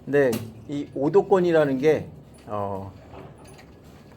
근데 이 오도권이라는 게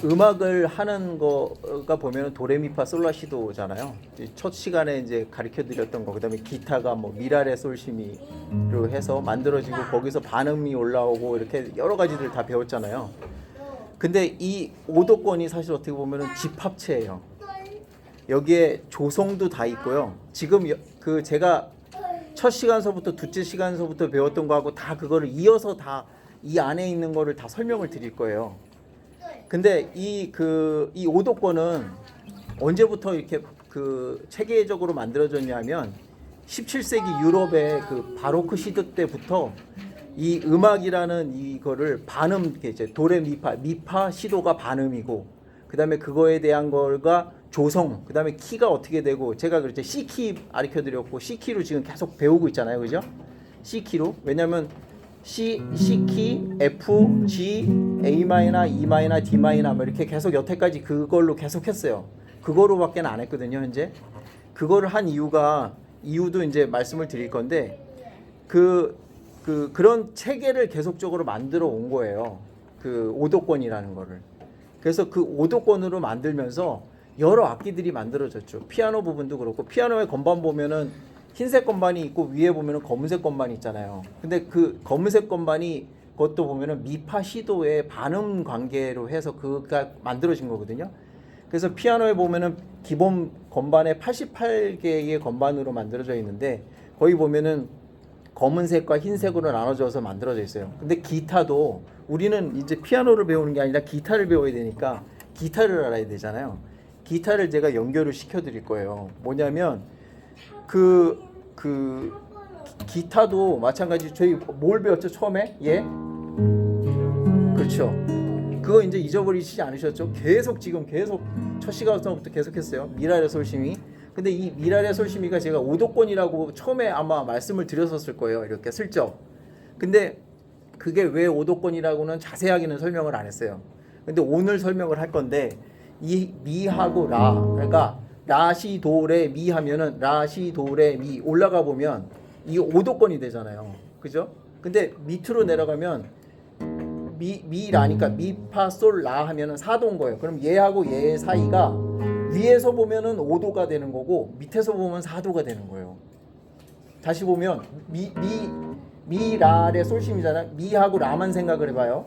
음악을 하는 거가 보면은 도레미파솔라시도잖아요. 첫 시간에 이제 가르쳐 드렸던 거, 그다음에 기타가 뭐 미라레 솔시미로 해서 만들어지고 거기서 반음이 올라오고 이렇게 여러 가지들 다 배웠잖아요. 근데 이 오도권이 사실 어떻게 보면은 집합체예요. 여기에 조성도 다 있고요. 지금 그 제가 첫 시간서부터 둘째 시간서부터 배웠던 거하고 다 그거를 이어서 다 이 안에 있는 거를 다 설명을 드릴 거예요. 근데 이 오도권은 언제부터 이렇게 그 체계적으로 만들어졌냐면 17세기 유럽의 그 바로크 시대 때부터 이 음악이라는 이거를 반음, 이제 도레 미파 시도가 반음이고, 그다음에 그거에 대한 거가 조성, 그다음에 키가 어떻게 되고, 제가 그랬죠. C키 가르쳐 드렸고 C키로 지금 계속 배우고 있잖아요. 그죠? C키로. 왜냐면 C키, F, G, A 마이너, E 마이너, D 마이너 뭐 이렇게 계속 여태까지 그걸로 계속 했어요. 그거로밖에 안 했거든요, 현재. 그거를 한 이유도 이제 말씀을 드릴 건데, 그런 체계를 계속적으로 만들어 온 거예요. 그 오도권이라는 거를. 그래서 그 오도권으로 만들면서 여러 악기들이 만들어졌죠. 피아노 부분도 그렇고, 피아노의 건반 보면은 흰색 건반이 있고 위에 보면은 검은색 건반이 있잖아요. 근데 그 검은색 건반이 그것도 보면은 미파 시도의 반음 관계로 해서 그가 만들어진 거거든요. 그래서 피아노에 보면은 기본 건반에 88개의 건반으로 만들어져 있는데, 거기 보면은 검은색과 흰색으로 나눠져서 만들어져 있어요. 근데 기타도 우리는 이제 피아노를 배우는 게 아니라 기타를 배워야 되니까 기타를 알아야 되잖아요. 기타를 제가 연결을 시켜 드릴 거예요. 뭐냐면 기타도 마찬가지. 저희 뭘 배웠죠 처음에? 예? 그렇죠. 그거 이제 잊어버리시지 않으셨죠? 지금 계속 첫 시간부터 계속했어요. 미라레 솔시미. 근데 이 미라레 솔시미가 제가 오도권이라고 처음에 아마 말씀을 드렸었을 거예요. 이렇게 슬쩍. 근데 그게 왜 오도권이라고는 자세하게는 설명을 안 했어요. 근데 오늘 설명을 할 건데, 이 미하고 라, 그러니까 라시 도레 미 하면은 라시 도레 미 올라가 보면 이 오도권이 되잖아요. 그죠? 근데 밑으로 내려가면 미라니까 미파 솔 라 하면은 사도인 거예요. 그럼 얘하고 얘 사이가 위에서 보면은 5도가 되는 거고 밑에서 보면 4도가 되는 거예요. 다시 보면 미라레 솔심이잖아요. 미하고 라만 생각을 해봐요.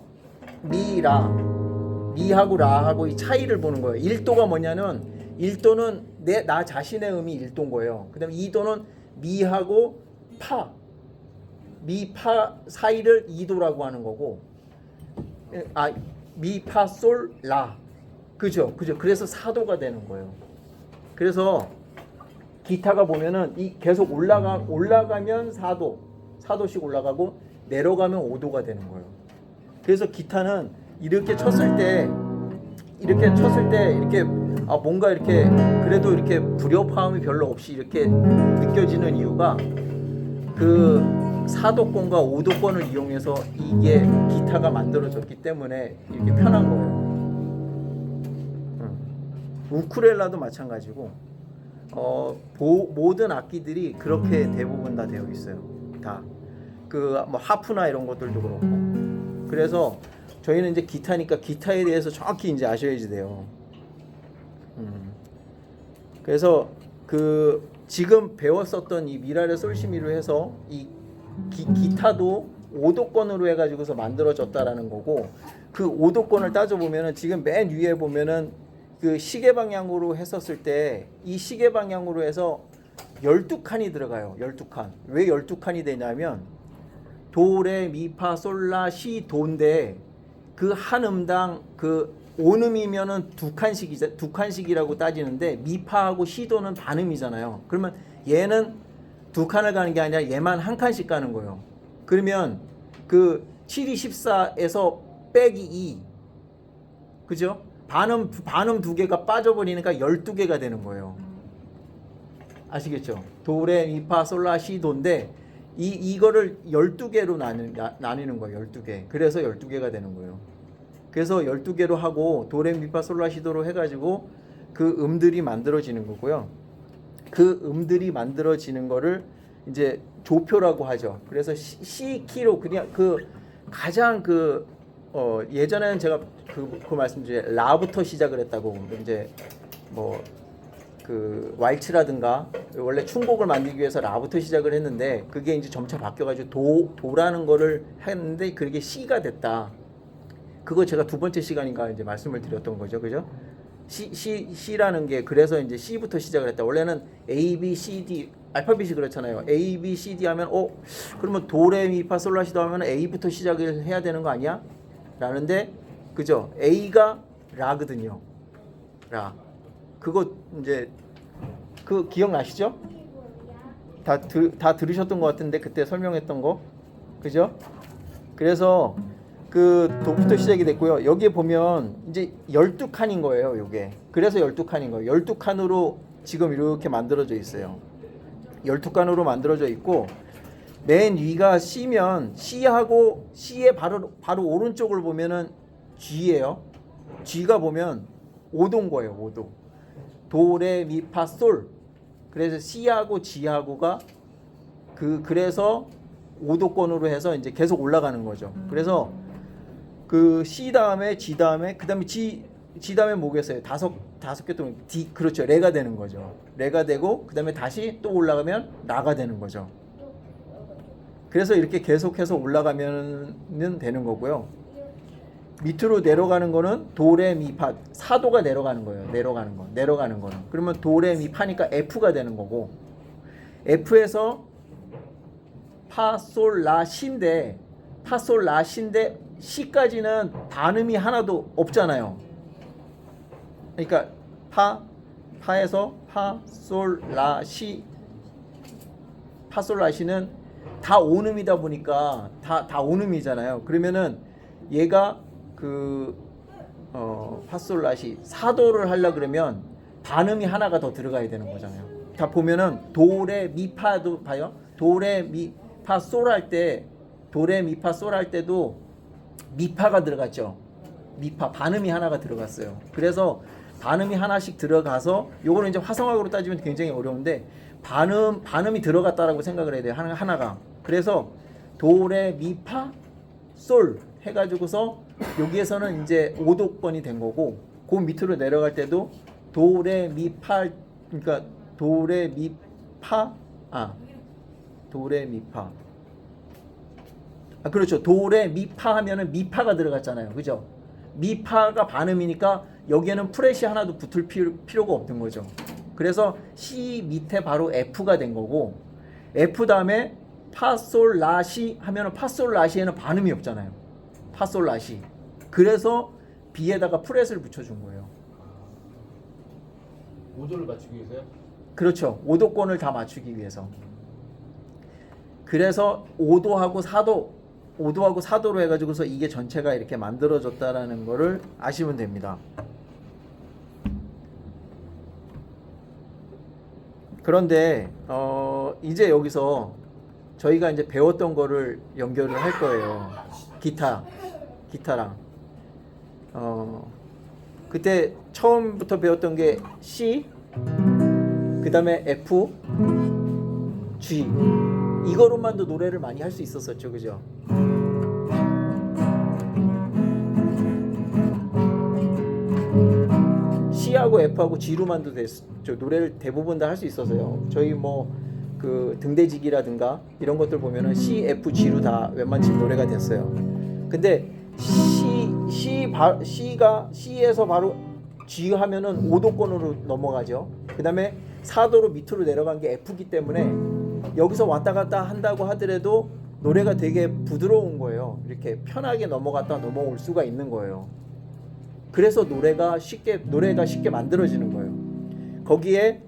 미하고 라하고 이 차이를 보는 거예요. 1도가 뭐냐면 1도는 나 자신의 음이 1도인 거예요. 그 다음에 2도는 미하고 미파 사이를 2도라고 하는 거고, 미파 솔 라, 그죠? 그래서 4도가 되는 거예요. 그래서 기타가 보면은 이 계속 올라가면 4도씩 올라가고 내려가면 5도가 되는 거예요. 그래서 기타는 이렇게 쳤을 때 이렇게 뭔가 이렇게 그래도 이렇게 불협화음이 별로 없이 이렇게 느껴지는 이유가 그 4도권과 5도권을 이용해서 이게 기타가 만들어졌기 때문에 이렇게 편한 거예요. 우쿨렐라도 마찬가지고 모든 악기들이 그렇게 대부분 다 되어 있어요. 다 그 뭐 하프나 이런 것들도 그렇고. 그래서 저희는 이제 기타니까 기타에 대해서 정확히 이제 아셔야지 돼요. 그래서 그 지금 배웠었던 이 미라레 솔시미로 해서 이 기타도 5도권으로 해가지고서 만들어졌다라는 거고, 그 5도권을 따져보면은 지금 맨 위에 보면은 그 시계 방향으로 했었을 때 이 시계 방향으로 해서 12칸이 들어가요. 12칸. 왜 12칸이 되냐면 도레 미파 솔라 시 도인데 그 한 음당 그 온음이면은 두 칸씩이라고 따지는데 미파하고 시도는 반음이잖아요. 그러면 얘는 두 칸을 가는 게 아니라 얘만 한 칸씩 가는 거예요. 그러면 그 7이 14에서 빼기 2, 그죠? 반음 두 개가 빠져버리니까 12개가 되는 거예요. 아시겠죠? 도레 미파 솔라 시도인데 이거를 12개로 나뉘는 거예요. 12개. 그래서 12개가 되는 거예요. 그래서 12개로 하고 도레 미파 솔라 시도로 해가지고 그 음들이 만들어지는 거고요. 그 음들이 만들어지는 거를 이제 조표라고 하죠. 그래서 C 키로 그냥 그 가장 예전에는 제가 그 말씀 중에 라부터 시작을 했다고 이제 뭐 그 왈츠라든가 원래 춤곡을 만들기 위해서 라부터 시작을 했는데 그게 이제 점차 바뀌어가지고 도라는 거를 했는데 그게 C가 됐다. 그거 제가 두 번째 시간인가 이제 말씀을 드렸던 거죠, 그죠? C라는 게 그래서 이제 C부터 시작을 했다. 원래는 A, B, C, D 알파벳이 그렇잖아요. A, B, C, D 하면 그러면 도레미파솔라시도 하면 A부터 시작을 해야 되는 거 아니야? 라는데 그죠? A가 라거든요. 라. 그거 이제 그 기억나시죠? 다 들으셨던 것 같은데 그때 설명했던 거, 그죠? 그래서 그 도부터 시작이 됐고요. 여기에 보면 이제 12칸인 거예요, 요게. 그래서 12칸인 거예요. 12칸으로 지금 이렇게 만들어져 있어요. 12칸으로 만들어져 있고 맨 위가 C면 C하고 C의 바로 오른쪽을 보면은 G예요. G가 보면 5도인 거예요, 5도. 도레미파솔. 그래서 C하고 G하고가 그래서 5도권으로 해서 이제 계속 올라가는 거죠. 그래서 그 C 다음에 G 다음에 그다음에 G 다음에 뭐겠어요? 다섯 개 동안 D, 그렇죠. 레가 되는 거죠. 레가 되고 그다음에 다시 또 올라가면 라가 되는 거죠. 그래서 이렇게 계속해서 올라가면은 되는 거고요. 밑으로 내려가는 거는 도레미파 4도가 내려가는 거예요. 내려가는 거는. 그러면 도레미파니까 F가 되는 거고 F에서 파솔라시인데 C까지는 반음이 하나도 없잖아요. 그러니까 파에서 파솔라시는 다 온음이다 보니까 다 온음이잖아요. 그러면은 얘가 파솔라시 4도를 하려 그러면 반음이 하나가 더 들어가야 되는 거잖아요. 다 보면은 도레미파도 봐요. 도레미파솔 할 때도 미파가 들어갔죠. 미파 반음이 하나가 들어갔어요. 그래서 반음이 하나씩 들어가서 요거는 이제 화성학으로 따지면 굉장히 어려운데 반음이 들어갔다라고 생각을 해야 돼요. 하나가. 그래서 도레미파 솔 해가지고서 여기에서는 이제 5도권이 된 거고 그 밑으로 내려갈 때도 도레미파 그러니까 도레미파 그렇죠. 도레미파 하면은 미파가 들어갔잖아요. 그죠? 미파가 반음이니까 여기에는 프렛이 하나도 붙을 필요가 없는 거죠. 그래서 C 밑에 바로 F가 된 거고 F 다음에 파솔라시 하면은 파솔라시에는 반음이 없잖아요. 파솔라시. 그래서 B에다가 프렛을 붙여준 거예요. 5도를 맞추기 위해서요? 그렇죠. 5도권을 다 맞추기 위해서. 그래서 5도하고 4도로 해가지고서 이게 전체가 이렇게 만들어졌다라는 거를 아시면 됩니다. 그런데 이제 여기서 저희가 이제 배웠던 거를 연결을 할 거예요. 기타랑. 그때 처음부터 배웠던 게 C, 그 다음에 F, G. 이거로만도 노래를 많이 할 수 있었었죠, 그죠? C하고 F하고 G로만도 노래를 대부분 다 할 수 있어서요. 저희 그 등대지기라든가 이런 것들 보면은 C, F, G로 다 웬만큼 노래가 됐어요. 근데 C에서 바로 G 하면은 5도권으로 넘어가죠. 그 다음에 4도로 밑으로 내려간 게 F기 때문에 여기서 왔다 갔다 한다고 하더라도 노래가 되게 부드러운 거예요. 이렇게 편하게 넘어갔다 넘어올 수가 있는 거예요. 그래서 노래가 쉽게 만들어지는 거예요. 거기에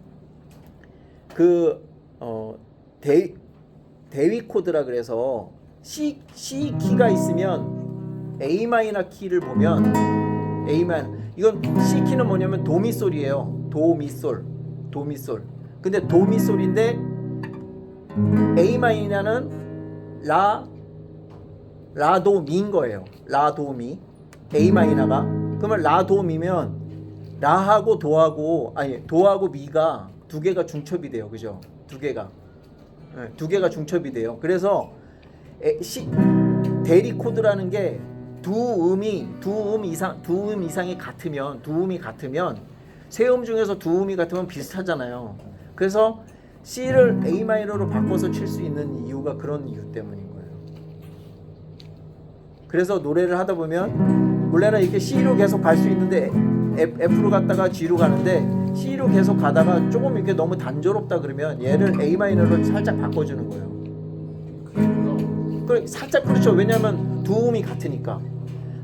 대위 코드라 그래서 C 키가 있으면 A 마이너 키를 보면 이건 C 키는 뭐냐면 도미솔이에요. 도미솔. 근데 도미솔인데 A 마이너는 라도미인 거예요. 라도미. A 마이너가 그러면 라도미면 도하고 미가 두 개가 중첩이 돼요. 그죠? 두 개가. 두 개가 중첩이 돼요. 그래서 대리 코드라는 게 두 음 이상이 같으면 세 음 중에서 두 음이 같으면 비슷하잖아요. 그래서 C를 A 마이너로 바꿔서 칠 수 있는 이유가 그런 이유 때문인 거예요. 그래서 노래를 하다 보면 원래는 이렇게 C로 계속 갈 수 있는데 F로 갔다가 G로 가는데 C로 계속 가다가 조금 이렇게 너무 단조롭다 그러면 얘를 A 마이너로 살짝 바꿔주는 거예요. 살짝 그렇죠. 왜냐하면 두 음이 같으니까.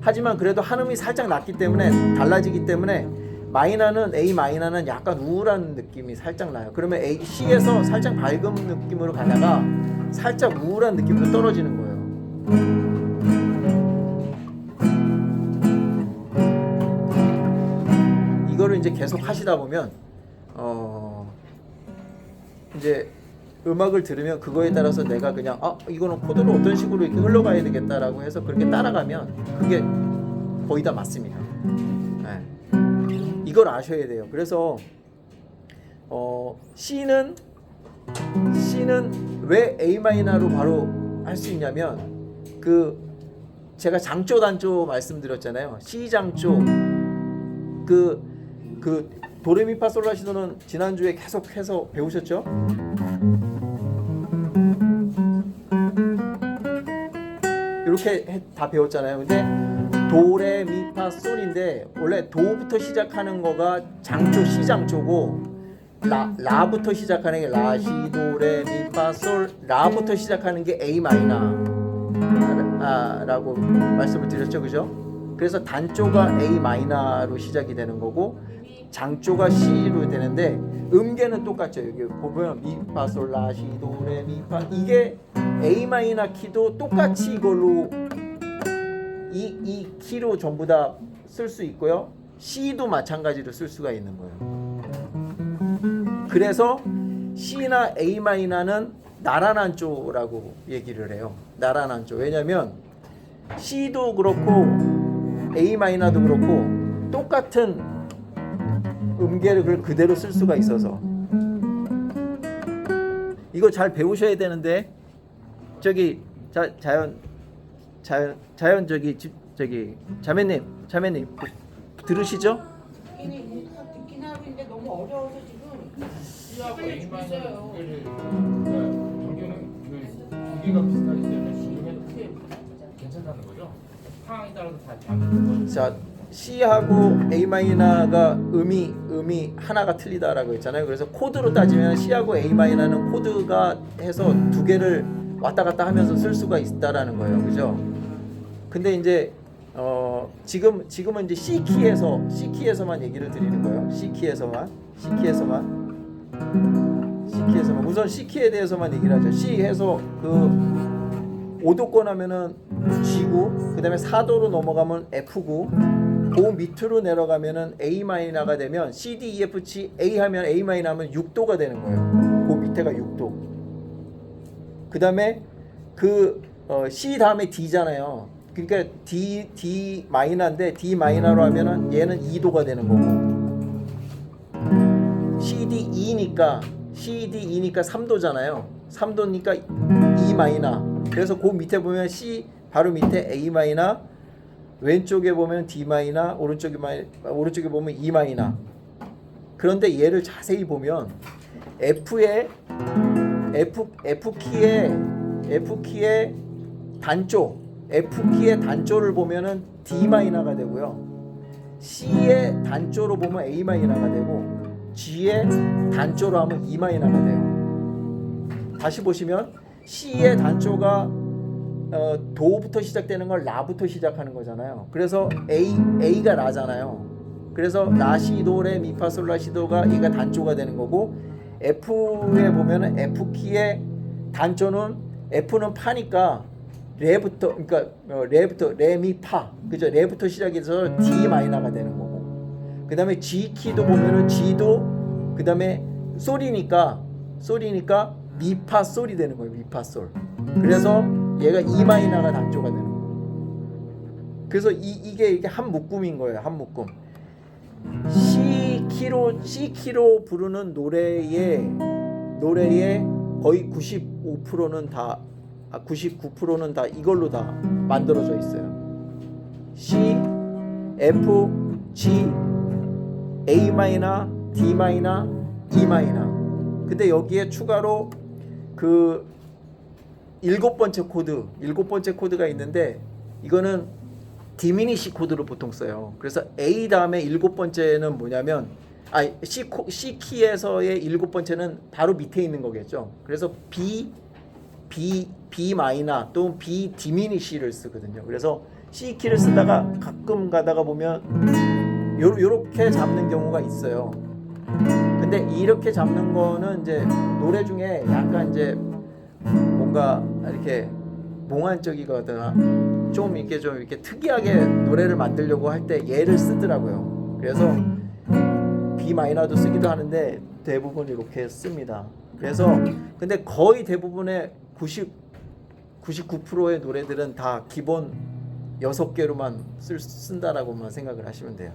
하지만 그래도 한 음이 살짝 낮기 때문에 달라지기 때문에 마이너는 A 마이너는 약간 우울한 느낌이 살짝 나요. 그러면 C에서 살짝 밝은 느낌으로 가다가 살짝 우울한 느낌으로 떨어지는 거예요. 이거를 이제 계속 하시다 보면 이제 음악을 들으면 그거에 따라서 내가 그냥 이거는 코드로 어떤 식으로 이렇게 흘러가야 되겠다라고 해서 그렇게 따라가면 그게 거의 다 맞습니다. 네. 이걸 아셔야 돼요. 그래서 C는 왜 A 마이너로 바로 할 수 있냐면 제가 장조 단조 말씀드렸잖아요. C 장조 그 도레미파솔라시도는 지난주에 계속해서 배우셨죠? 이렇게 다 배웠잖아요. 근데 도레미파솔인데 원래 도부터 시작하는 거가 장조 C 장조고 라부터 시작하는 게 라시 도레미파솔 라부터 시작하는 게 A 마이너라고 말씀을 드렸죠, 그죠? 그래서 단조가 A 마이너로 시작이 되는 거고 장조가 C로 되는데 음계는 똑같죠. 여기 보면 미파솔 라시 도레미파 이게 A 마이너 키도 똑같이 이걸로 이 키로 전부 다 쓸 수 있고요. C도 마찬가지로 쓸 수가 있는 거예요. 그래서 C나 A 마이너는 나란한조라고 얘기를 해요. 나란한조. 왜냐면 C도 그렇고 A 마이너도 그렇고 똑같은 음계를 그대로 쓸 수가 있어서 이거 잘 배우셔야 되는데 자연 자매님 들으시죠? 듣긴 하고 있는데 너무 어려워서 지금 C하고 A 마이너를 전교는 두 개가 비슷하기 때문에 중에도 크게 괜찮다는 거죠. 상황에 따라서 다 다른 거죠. 자, C하고 A 마이너가 음이 하나가 틀리다라고 했잖아요. 그래서 코드로 따지면 C하고 A 마이너는 코드가 해서 두 개를 왔다 갔다 하면서 쓸 수가 있다라는 거예요. 그죠? 근데 이제 지금은 이제 C 키에서만 얘기를 드리는 거예요. C 키에서만 우선 C 키에 대해서만 얘기를 하죠. C 해서 5도권 하면은 G고 그다음에 4도로 넘어가면 F고 그 밑으로 내려가면은 A 마이너가 되면 C, D, E, F, G, A 하면 A 마이너 하면 6도가 되는 거예요. 그 밑에가 6도. 그다음에 C 다음에 D잖아요. 그러니까 D 마이너인데 D 마이너로 하면은 얘는 2도가 되는 거고 C, D, E니까 3도잖아요. 3도니까 E 마이너. 그래서 그 밑에 보면 C 바로 밑에 A 마이너, 왼쪽에 보면 D 마이너, 오른쪽에 보면 E 마이너. 그런데 얘를 자세히 보면 F 키의 단조를 보면은 D 마이너가 되고요. C의 단조로 보면 A 마이너가 되고 G의 단조로 하면 E 마이너가 돼요. 다시 보시면 C의 단조가 도부터 시작되는 걸 라부터 시작하는 거잖아요. 그래서 A가 라잖아요. 그래서 라시 도레 미파솔 라시도가 얘가 단조가 되는 거고 F에 보면은 F 키의 단조는 F는 파니까 레부터 레미파 그죠? 레부터 시작해서 D 마이너가 되는 거고 그다음에 G 키도 보면은 G도 그다음에 솔이니까 미파 솔이 되는 거예요. 미파 솔. 그래서 얘가 E 마이너가 단조가 되는 거예요. 그래서 이게 한 묶음인 거예요. 한 묶음. C 키로 부르는 노래의 거의 95, 95%는 다 99%는 다 이걸로 다 만들어져 있어요. C, F, G, A 마이너, D 마이너, E 마이너. 근데 여기에 추가로 그 일곱 번째 코드가 있는데 이거는 디미니시 코드로 보통 써요. 그래서 A 다음에 일곱 번째는 뭐냐면 C 키에서의 일곱 번째는 바로 밑에 있는 거겠죠. 그래서 B 마이너 또는 B 디미니시를 쓰거든요. 그래서 C 키를 쓰다가 가끔 가다가 보면 요렇게 잡는 경우가 있어요. 근데 이렇게 잡는 거는 이제 노래 중에 약간 이제 뭔가 이렇게 몽환적이거나 좀 이렇게 특이하게 노래를 만들려고 할 때 얘를 쓰더라고요. 그래서 B 마이너도 쓰기도 하는데 대부분 이렇게 씁니다. 그래서 근데 거의 대부분의 99%의 노래들은 다 기본 6개로만 쓴다라고만 생각을 하시면 돼요.